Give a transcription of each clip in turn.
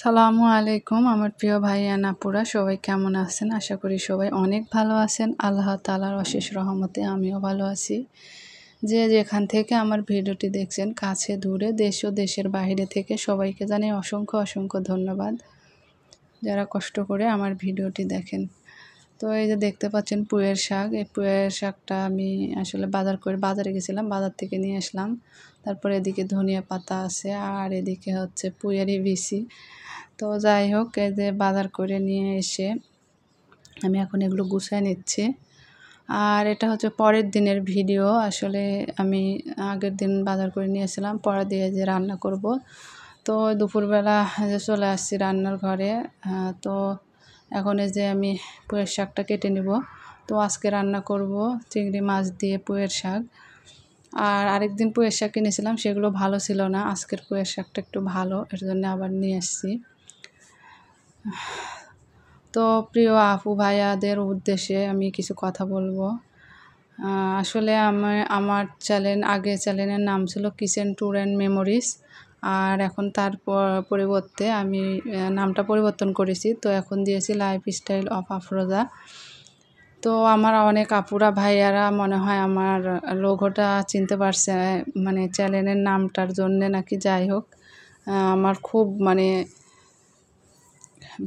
সালামু আলাইকুম আমার প্রিয় ভাইয়ান আপুরা সবাই কেমন আছেন? আশা করি সবাই অনেক ভালো আছেন। আল্লাহ তাআলার অশেষ রহমতে আমিও ভালো আছি। যে যেখান থেকে আমার ভিডিওটি দেখছেন কাছে দূরে দেশ ও দেশের বাইরে থেকে সবাইকে জানাই অসংখ্য ধন্যবাদ। যারা কষ্ট করে আমার ভিডিওটি দেখেন। তো এই যে দেখতে পাচ্ছেন পুঁইয়ের শাক, এই পুঁইয়ের শাকটা আমি আসলে বাজারে গেছিলাম, বাজার থেকে নিয়ে আসলাম। তারপরে এদিকে ধনিয়া পাতা আছে আর এদিকে হচ্ছে পুঁইয়েরই বিচি। তো যাই হোক এই যে বাজার করে নিয়ে এসে আমি এখন এগুলো গুছায় নিচ্ছি। আর এটা হচ্ছে পরের দিনের ভিডিও। আসলে আমি আগের দিন বাজার করে নিয়েছিলাম, পরের দিয়ে যে রান্না করব। তো দুপুরবেলা যে চলে আসছি রান্নার ঘরে। তো এখন এই যে আমি পুঁইয়ের শাকটা কেটে নেব। তো আজকে রান্না করব চিংড়ি মাছ দিয়ে পুঁইয়ের শাক। আর আরেকদিন পুঁইয়ের শাক কিনেছিলাম, সেগুলো ভালো ছিল না। আজকের পুঁইয়ের শাকটা একটু ভালো, এর জন্য আবার নিয়ে এসেছি। তো প্রিয় আপু ভাইয়াদের উদ্দেশ্যে আমি কিছু কথা বলবো। আসলে আমার আগের চ্যানেলের নাম ছিল কিচেন ট্যুর অ্যান্ড মেমোরিজ। আর এখন তার পরিবর্তে আমি নামটা পরিবর্তন করেছি। তো এখন দিয়েছি লাইফস্টাইল অফ আফরোজা। তো আমার অনেক আপুরা ভাইয়ারা মনে হয় আমার লোগোটা চিনতে পারছে, মানে চ্যানেলের নামটার জন্যে নাকি যাই হোক। আমার খুব মানে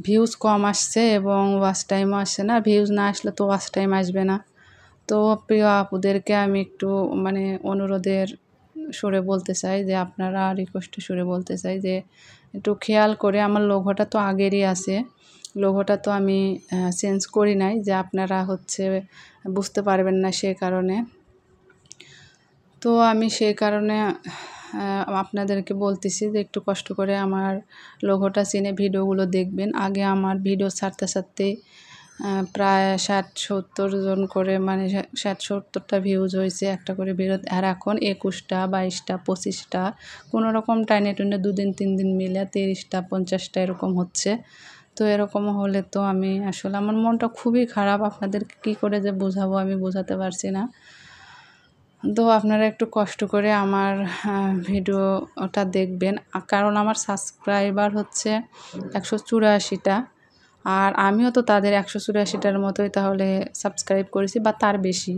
ভিউজ কম আসছে এবং ওয়াচ টাইমও আসছে না। ভিউজ না আসলে তো ওয়াচ টাইম আসবে না। তো প্রিয় আপুদেরকে আমি একটু মানে অনুরোধের সুরে বলতে চাই যে আপনারা রিকোয়েস্টের সুরে বলতে চাই যে একটু খেয়াল করে, আমার লোগোটা তো আগেরই আছে, লোগোটা তো আমি চেঞ্জ করি নাই, যে আপনারা হচ্ছে বুঝতে পারবেন না সে কারণে। তো আমি সেই কারণে আপনাদেরকে বলতেছি যে একটু কষ্ট করে আমার লোগোটা চিনে ভিডিওগুলো দেখবেন। আগে আমার ভিডিও ছাড়তেই প্রায় ৬০-৭০ জন করে, মানে ৬০-৭০টা ভিউজ হয়েছে একটা করে ভিডিও। আর এখন ২১টা ২২টা ২৫টা কোনো রকম টাইনে টুনে ২ দিন ৩ দিন মিলে ৩০টা ৫০টা এরকম হচ্ছে। তো এরকম হলে তো আমি আসলে আমার মনটা খুবই খারাপ। আপনাদেরকে কী করে যে বোঝাবো আমি বোঝাতে পারছি না। তো আপনারা একটু কষ্ট করে আমার ভিডিওটা দেখবেন, কারণ আমার সাবস্ক্রাইবার হচ্ছে ১৮৪টা। আর আমিও তো তাদের ১৮৪টার মতোই তাহলে সাবস্ক্রাইব করেছি বা তার বেশি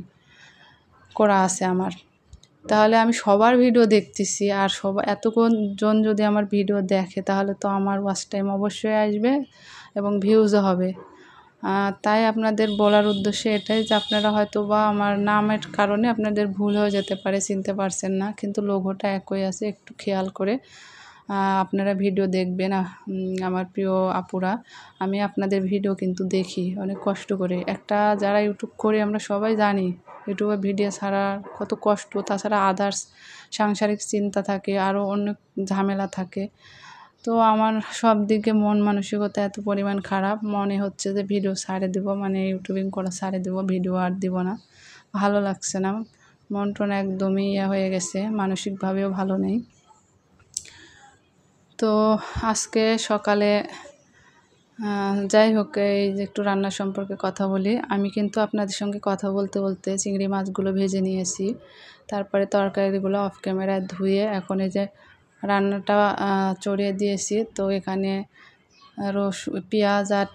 করা আছে আমার। তাহলে আমি সবার ভিডিও দেখতেছি, আর এতজন যদি আমার ভিডিও দেখে তাহলে তো আমার ওয়াচ টাইম অবশ্যই আসবে এবং ভিউজও হবে। তাই আপনাদের বলার উদ্দেশ্য এটাই যে আপনারা হয়তো বা আমার নামের কারণে আপনাদের ভুল হয়ে যেতে পারে, চিনতে পারছেন না, কিন্তু লোগোটা একই আছে। একটু খেয়াল করে আপনারা ভিডিও দেখবেন। আমার প্রিয় আপুরা, আমি আপনাদের ভিডিও কিন্তু দেখি অনেক কষ্ট করে। যারা ইউটিউব করি আমরা সবাই জানি ইউটিউবে ভিডিও ছাড়া কত কষ্ট, তাছাড়া আদার্স সাংসারিক চিন্তা থাকে, আরও অনেক ঝামেলা থাকে। তো আমার সব দিকে মন মানসিকতা এত পরিমাণ খারাপ, মনে হচ্ছে যে ভিডিও ছাড়ে দেবো, মানে ইউটিউবিং করা ছাড়ে দেবো, ভিডিও আর দিব না। ভালো লাগছে না, মন টন একদমই হয়ে গেছে, মানসিকভাবেও ভালো নেই। তো আজকে সকালে যাই হোক, এই যে একটু রান্না সম্পর্কে কথা বলি। আমি কিন্তু আপনাদের সঙ্গে কথা বলতে বলতে চিংড়ি মাছগুলো ভেজে নিয়েছি। তারপরে তরকারিগুলো অফ ক্যামেরায় ধুয়ে এখন এই যে রান্নাটা চড়িয়ে দিয়েছি। তো এখানে পেঁয়াজ আর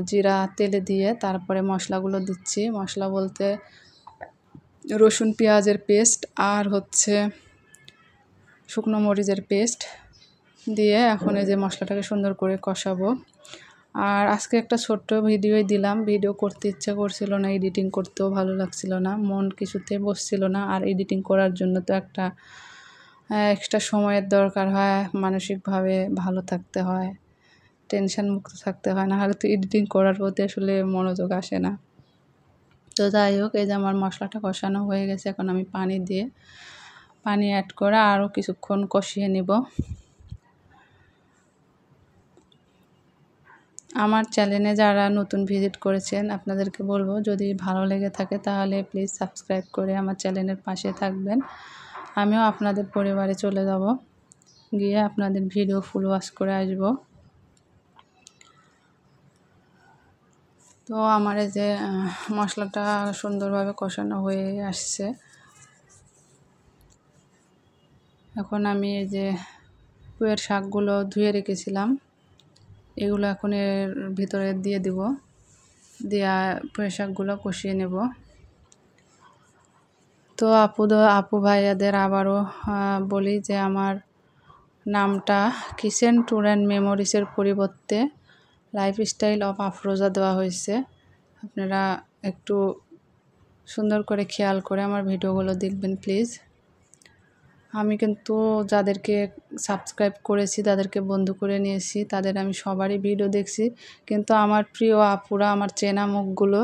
জিরা তেলে দিয়ে তারপরে মশলাগুলো দিচ্ছি। মশলা বলতে রসুন পেঁয়াজের পেস্ট আর হচ্ছে শুকনো মরিচের পেস্ট দিয়ে এখন এই যে মশলাটাকে সুন্দর করে কষাবো। আর আজকে একটা ছোট্ট ভিডিওই দিলাম, ভিডিও করতে ইচ্ছা করছিল না, এডিটিং করতেও ভালো লাগছিল না, মন কিছুতে বসছিল না। আর এডিটিং করার জন্য তো একটা এক্সট্রা সময়ের দরকার হয়, মানসিকভাবে ভালো থাকতে হয়, টেনশন মুক্ত থাকতে হয়, নাহলে তো এডিটিং করার প্রতি আসলে মনোযোগ আসে না। তো যাই হোক, এই যে আমার মশলাটা কষানো হয়ে গেছে, এখন আমি পানি অ্যাড করে আরও কিছুক্ষণ কষিয়ে নিব। আমার চ্যানেলে যারা নতুন ভিজিট করেছেন আপনাদেরকে বলবো, যদি ভালো লেগে থাকে তাহলে প্লিজ সাবস্ক্রাইব করে আমার চ্যানেলের পাশে থাকবেন। আমিও আপনাদের পরিবারে চলে যাব, গিয়ে আপনাদের ভিডিও ফুল ওয়াচ করে আসব। তো আমার এই যে মশলাটা সুন্দরভাবে কষানো হয়ে আসছে। এখন আমি এই যে পুঁইয়ের শাকগুলো ধুয়ে রেখেছিলাম এগুলো এখন এর ভিতরে দিয়ে দিব, দেওয়া পুঁই শাকগুলো কষিয়ে নেব। তো আপু ভাইয়াদের আবারও বলি যে আমার নামটা কিচেন ট্যুর অ্যান্ড মেমোরিজের পরিবর্তে লাইফস্টাইল অফ আফরোজা দেওয়া হয়েছে। আপনারা একটু সুন্দর করে খেয়াল করে আমার ভিডিওগুলো দেখবেন প্লিজ। আমি কিন্তু যাদেরকে সাবস্ক্রাইব করেছি, তাদেরকে বন্ধু করে নিয়েছি, তাদের আমি সবারই ভিডিও দেখছি, কিন্তু আমার প্রিয় আপুরা, আমার চেনা মুখগুলো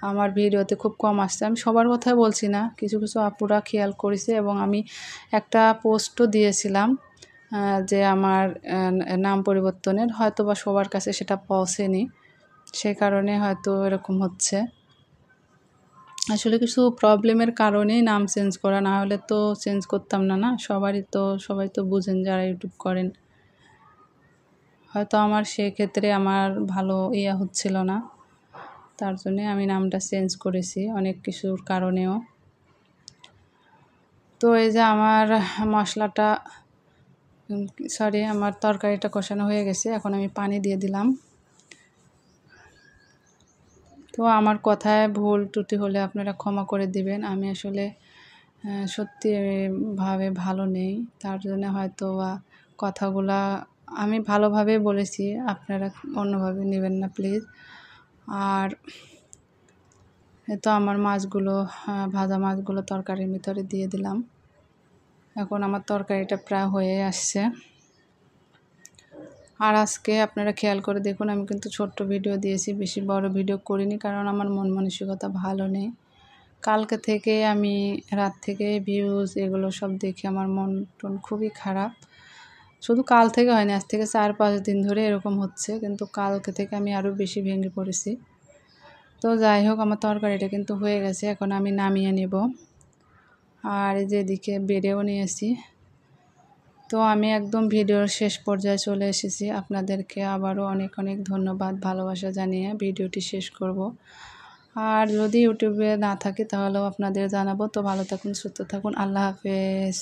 আমার ভিডিওতে খুব কম আসছে। আমি সবার কথাই বলছি না, কিছু কিছু আপুরা খেয়াল করেছে এবং আমি একটা পোস্টও দিয়েছিলাম যে আমার নাম পরিবর্তনের, হয়তো বা সবার কাছে সেটা পৌঁছেনি, সেই কারণে হয়তো এরকম হচ্ছে। আসলে কিছু প্রবলেমের কারণেই নাম চেঞ্জ করা, না হলে তো চেঞ্জ করতাম না। সবাই তো বুঝেন যারা ইউটিউব করেন। হয়তো আমার সেক্ষেত্রে আমার ভালো হচ্ছিল না, তার জন্যে আমি নামটা চেঞ্জ করেছি অনেক কিছুর কারণেও। তো এই যে আমার মশলাটা আমার তরকারিটা কষানো হয়ে গেছে, এখন আমি পানি দিয়ে দিলাম। তো আমার কথায় ভুল ত্রুটি হলে আপনারা ক্ষমা করে দিবেন। আমি আসলে সত্যিভাবে ভালো নেই, তার জন্য হয়তো বা কথাগুলা আমি ভালোভাবে বলেছি, আপনারা অন্যভাবে নেবেন না প্লিজ। আর তো আমার মাছগুলো, ভাজা মাছগুলো তরকারির ভিতরে দিয়ে দিলাম। এখন আমার তরকারিটা প্রায় হয়ে আসছে। আর আজকে আপনারা খেয়াল করে দেখুন, আমি কিন্তু ছোট্ট ভিডিও দিয়েছি, বেশি বড় ভিডিও করিনি, কারণ আমার মন মানসিকতা ভালো নেই। কালকে থেকে আমি রাত থেকে ভিউজ এগুলো সব দেখে আমার মন টন খুবই খারাপ। শুধু কাল থেকে হয়নি, আজ থেকে 4-5 দিন ধরে এরকম হচ্ছে, কিন্তু কালকে থেকে আমি আরও বেশি ভেঙে পড়েছি। তো যাই হোক, আমার তরকারিটা কিন্তু হয়ে গেছে, এখন আমি নামিয়ে নেব। আর এই যে এদিকে বেড়েও নিয়েছি। তো আমি একদম ভিডিওর শেষ পর্যায়ে চলে এসেছি। আপনাদেরকে আবারও অনেক অনেক ধন্যবাদ, ভালোবাসা জানিয়ে ভিডিওটি শেষ করব। আর যদি ইউটিউবে না থাকি তাহলেও আপনাদের জানাবো। তো ভালো থাকুন, সুস্থ থাকুন, আল্লাহ হাফেজ।